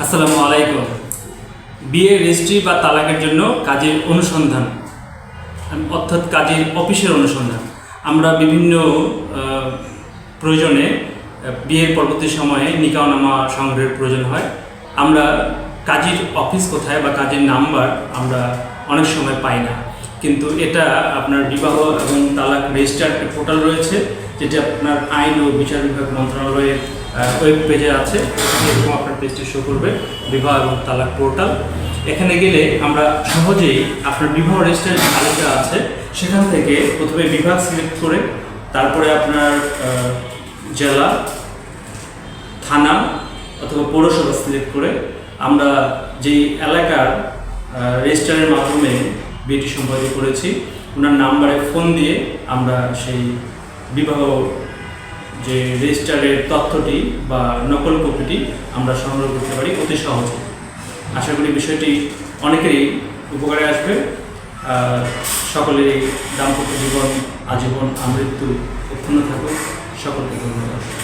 আসসালামু আলাইকুম। বিয়ে রেজিস্ট্রি বা তালাকের জন্য কাজের অনুসন্ধান অর্থাৎ কাজের অফিসের অনুসন্ধান আমরা বিভিন্ন প্রয়োজনে বিয়ের পরবর্তী সময়ে নিকাহনামা সংগ্রহের প্রয়োজন হয়। আমরা কাজের অফিস কোথায় বা কাজের নাম্বার আমরা অনেক সময় পাই না, কিন্তু এটা আপনার বিবাহ এবং তালাক রেজিস্টার একটা পোর্টাল রয়েছে, যেটা আপনার আইন ও বিচার বিভাগ মন্ত্রণালয়ের ওয়েব পেজে আছে। এরকম আপনার পেজটি শো করবে বিবাহ এবং তালাক পোর্টাল। এখানে গেলে আমরা সহজেই আপনার বিবাহ রেজিস্টারের যে তালিকা আছে সেখান থেকে প্রথমে বিভাগ সিলেক্ট করে তারপরে আপনার জেলা, থানা অথবা পৌরসভা সিলেক্ট করে আমরা যেই এলাকার রেজিস্টারের মাধ্যমে বিয়েটি সম্পাদিত করেছি ওনার নাম্বারে ফোন দিয়ে আমরা সেই বিবাহ যে রেজিস্টারের তথ্যটি বা নকল কপিটি আমরা সংগ্রহ করতে পারি অতি সহজে। আশা করি বিষয়টি অনেকেরই উপকারে আসবে। সকলেরই দাম্পত্য জীবন আজীবন আমৃত্যু উৎপন্ন থাকুক। সকলকে ধন্যবাদ।